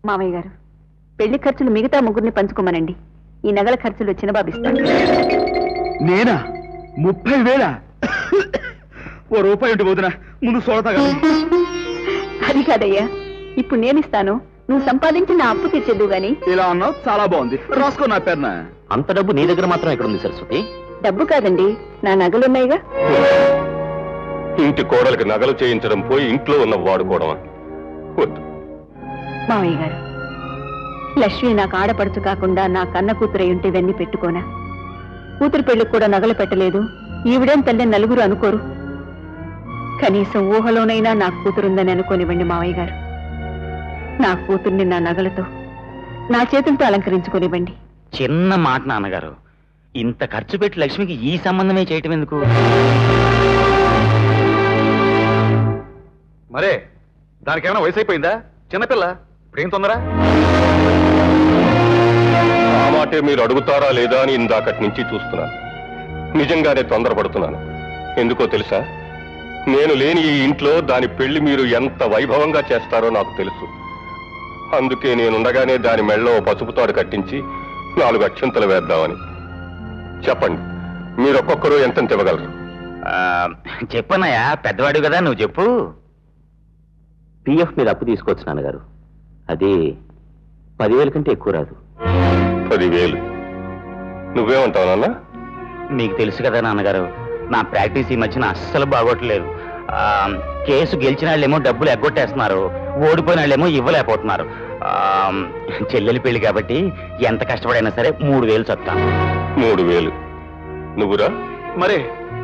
మామయ్య గారు, పెళ్లి ఖర్చులు మిగతా ముగ్గురిని పంచుకోమనండి. ఈ నగల ఖర్చులు చిన్నబాబు ఇస్తాను. నేనా? 30,000? ఓ రూపాయి ఉంటే పోతున్నా, ముందు చూడతా. అది కాదయ్యా, ఇప్పుడు నేనిస్తాను, నువ్వు సంపాదించి నా అప్పు తీర్చేద్దు గాని. ఇలా అన్నావు, చాలా బాగుంది. రాసుకో నా పేరున. అంత డబ్బు నీ దగ్గర మాత్రం ఎక్కడ ఉంది సరస్వతి? డబ్బు కాదండి, నా నగలున్నాయిగా. ఇంటి కోడలికి నగలు చేయించడం పోయి ఇంట్లో ఉన్న వాడుకోవడమా? వద్దు మామయ్య గారు, లక్ష్మి నాకు ఆడపడుచు కాకుండా నా కన్న కూతురై ఉంటే ఇవన్నీ పెట్టుకోనా? కూతురు పెళ్లికి కూడా నగలు పెట్టలేదు, ఈవిడేం తల్లి నలుగురు అనుకోరు. కనీసం ఊహలోనైనా నా కూతురుందని అనుకోనివ్వండి మామయ్య గారు. నా కూతుర్ని నా నగలతో, నా చేతులతో అలంకరించుకోనివ్వండి. చిన్న మాట నాన్నగారు, ఇంత ఖర్చు పెట్టి లక్ష్మికి ఈ సంబంధమే చేయటం ఎందుకు? మరే దానికేమైనా వయసు అయిపోయిందా? చిన్నపిల్ల, ఇప్పుడేం తొందర? ఆ మాటే మీరు అడుగుతారా లేదా అని ఇందాకటి నుంచి చూస్తున్నాను. నిజంగానే తొందరపడుతున్నాను. ఎందుకో తెలుసా? నేను లేని ఈ ఇంట్లో దాని పెళ్లి మీరు ఎంత వైభవంగా చేస్తారో నాకు తెలుసు. అందుకే నేనుండగానే దాని మెళ్ళో పసుపు తాడు కట్టించి 4 అక్షంతలు వేద్దామని. చెప్పండి, మీరు ఒక్కొక్కరు ఎంతెంత ఇవ్వగలరు? చెప్పన్నయ్యా, పెద్దవాడు కదా, నువ్వు చెప్పు. పిఎఫ్ మీద అప్పు తీసుకోవచ్చు నాన్నగారు, అది 10,000 కంటే ఎక్కువ రాదు. 10,000? నువ్వేమంటావు నాన్న? మీకు తెలుసు కదా నాన్నగారు, నా ప్రాక్టీస్ ఈ మధ్యన అస్సలు బాగోట్లేదు. కేసు గెలిచిన వాళ్ళేమో డబ్బులు ఎగ్గొట్టేస్తున్నారు, ఓడిపోయిన వాళ్ళేమో ఇవ్వలేకపోతున్నారు. చెల్లెలి పెళ్లి కాబట్టి ఎంత కష్టపడైనా సరే 3,000 చెప్తాను. 3,000? నువ్వురా? మరే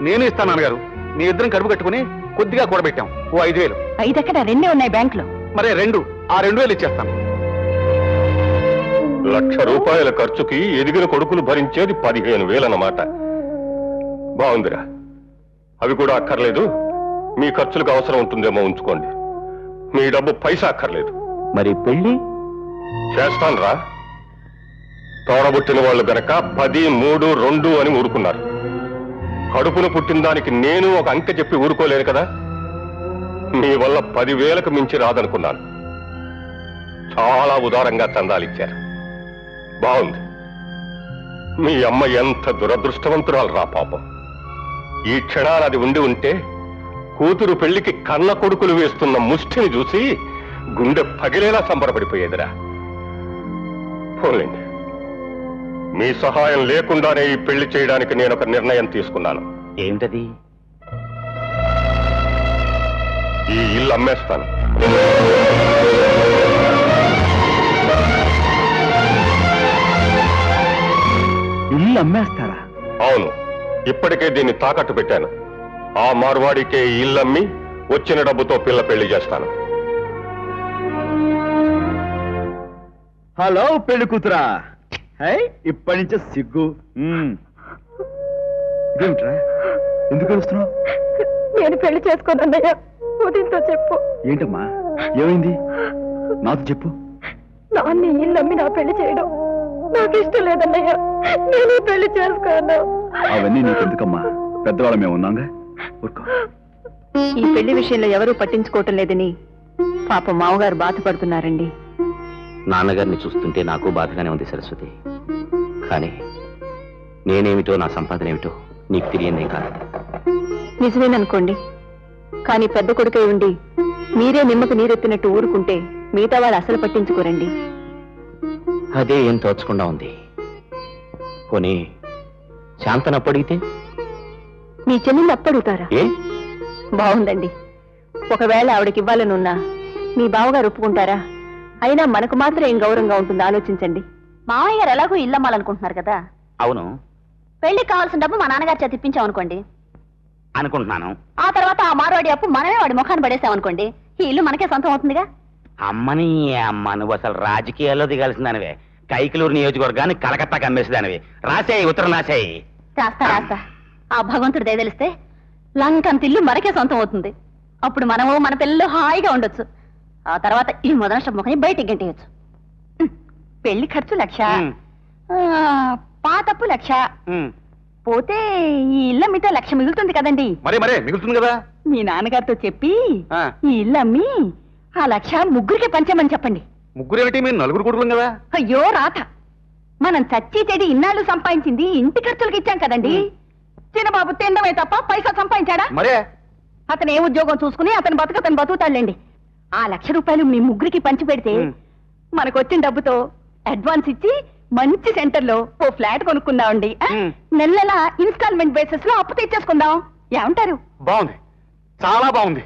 నేను ఇస్తాను నాన్నగారు. మీ ఇద్దరం కడుపు కట్టుకుని కొద్దిగా కూడబెట్టాం, ఓ 5,000. 5 ఎక్కడ, 2 ఉన్నాయి బ్యాంకులో. మరే 2, ఆ 2,000 ఇచ్చేస్తాను. ₹1,00,000 ఖర్చుకి ఎదిగిన కొడుకులు భరించేది 15,000 అన్నమాట. బాగుందిరా. అవి కూడా అక్కర్లేదు, మీ ఖర్చులకు అవసరం ఉంటుందేమో ఉంచుకోండి. మీ డబ్బు పైసా అక్కర్లేదు. మరి పెళ్లి చేస్తానురా. తోడబుట్టిన వాళ్ళు గనక 10, 3, 2 అని ఊరుకున్నారు. కడుపున పుట్టిన దానికి నేను ఒక అంకె చెప్పి ఊరుకోలేను కదా. మీ వల్ల 10,000కు మించి రాదనుకున్నాను. చాలా ఉదారంగా చందాలిచ్చారు. బాగుంది. మీ అమ్మ ఎంత దురదృష్టవంతురాలు రా పాపం. ఈ క్షణాలు అది ఉండి ఉంటే కూతురు పెళ్లికి కన్న కొడుకులు వేస్తున్న ముష్టిని చూసి గుండె పగిలేలా సంబరపడిపోయేదిరా. పోలేండి, మీ సహాయం లేకుండానే ఈ పెళ్లి చేయడానికి నేను ఒక నిర్ణయం తీసుకున్నాను. ఏమిటది? ఈ ఇల్లు అమ్మేస్తాను. ఇల్లు అమ్మేస్తారా? అవును, ఇప్పటికే దీన్ని తాకట్టు పెట్టాను. ఆ మార్వాడికే ఈ ఇల్లు అమ్మి వచ్చిన డబ్బుతో పిల్ల పెళ్లి చేస్తాను. హలో పెళ్లి కూతురా, హై ఇప్పటి నుంచే సిగ్గు. ఇదేమిట్రా, ఎందుకు వస్తున్నావు? నేను పెళ్లి చేసుకోనన్నయ్యా, ఉదయంతో చెప్పు. ఏంటమ్మా, ఏమైంది? నాతో చెప్పు. నాన్న ఇల్లు అమ్మి నా పెళ్లి చేయడం నాకు ఇష్టం లేదన్నయ్యా, నేను పెళ్లి చేసుకోను. అవన్నీ నీకెందుకమ్మా, పెద్దవాళ్ళ మేము ఉన్నాగా, ఊరుకో. ఈ పెళ్లి విషయంలో ఎవరూ పట్టించుకోవటం లేదని పాప మామగారు బాధపడుతున్నారండి. నాన్నగారిని చూస్తుంటే నాకు బాధగానే ఉంది సరస్వతి. కానీ నేనేమిటో, నా సంపాదన ఏమిటో నీకు తెలియదే కాదు. నిజమేననుకోండి, కానీ పెద్ద కొడుకై ఉండి మీరే నిమ్మకు నీరెత్తినట్టు ఊరుకుంటే మిగతా వాళ్ళు అసలు పట్టించుకోరండి. అదే ఏం తోచకుండా ఉంది. పోనీ శాంతను అడిగితే? మీ చెల్లెల్ని అప్పడుగుతారా? ఏ బాగుందండి. ఒకవేళ ఆవిడకి ఇవ్వాలనున్నా మీ బావగారు ఒప్పుకుంటారా? అయినా మనకు మాత్రం ఏం గౌరవంగా ఉంటుంది ఆలోచించండి. మావయ్య గారు ఎలాగో ఇల్లు అమ్మాలనుకుంటున్నారు కదా. అవును, పెళ్లికి కావాల్సిన డబ్బు మా నాన్నగారు చేత ఇప్పించామనుకోండి, అనుకుంటున్నాను. ఆ తర్వాత ఆ మార్వాడి అప్పు మనమే వాడి ముఖాన్ని పడేసామనుకోండి, ఈ ఇల్లు మనకే సొంతం అవుతుందిగా. అమ్మని అమ్మ, నువ్వు అసలు రాజకీయాల్లో దిగాల్సిన దానివే. కైకలూరు నియోజకవర్గాన్ని కలకత్తాకి అమ్మేసేదానివి. రాసేయి, ఉత్తరం రాసేయి. రాస్తా. ఆ భగవంతుడు దయదలిస్తే లంకంత ఇల్లు మనకే సొంతం అవుతుంది. అప్పుడు మనము మన పిల్లలు హాయిగా ఉండొచ్చు. ఆ తర్వాత ఈ మొదటి ముఖని బయటికి గంటేయచ్చు. పెళ్లి ఖర్చు 1,00,000, పాతప్పు 1,00,000 పోతే ఈ ఇల్లు అమ్మితే 1,00,000 మిగులుతుంది కదండి. మరే మిగులుతుంది కదా. మీ నాన్నగారితో చెప్పి ఈ ఇల్లు అమ్మి ఆ 1,00,000 ముగ్గురికి పంచమని చెప్పండి. ముగ్గురు ఏమిటి మీరు నలుగురు కొడుకులు కదా? అయ్యో రాత, మనం చచ్చి చెడి ఇన్నాళ్ళు సంపాదించింది ఇంటి ఖర్చులకి ఇచ్చాం కదండి. చిన్నబాబు తిండమే తప్ప పైసా సంపాదించాడా? మరే అతను ఏ ఉద్యోగం చూసుకుని అతను బతుకుతాడులేండి. ఆ ₹1,00,000 మీ ముగ్గురికి పంచి పెడితే మనకు వచ్చిన డబ్బుతో అడ్వాన్స్ ఇచ్చి మంచి సెంటర్ లో ఓ ఫ్లాట్ కొనుక్కుందామండి. నెల నెల ఇన్స్టాల్మెంట్ బేసిస్ లో అప్పు తెచ్చేసుకుందాం. ఏమంటారు? బాగుంది, చాలా బాగుంది.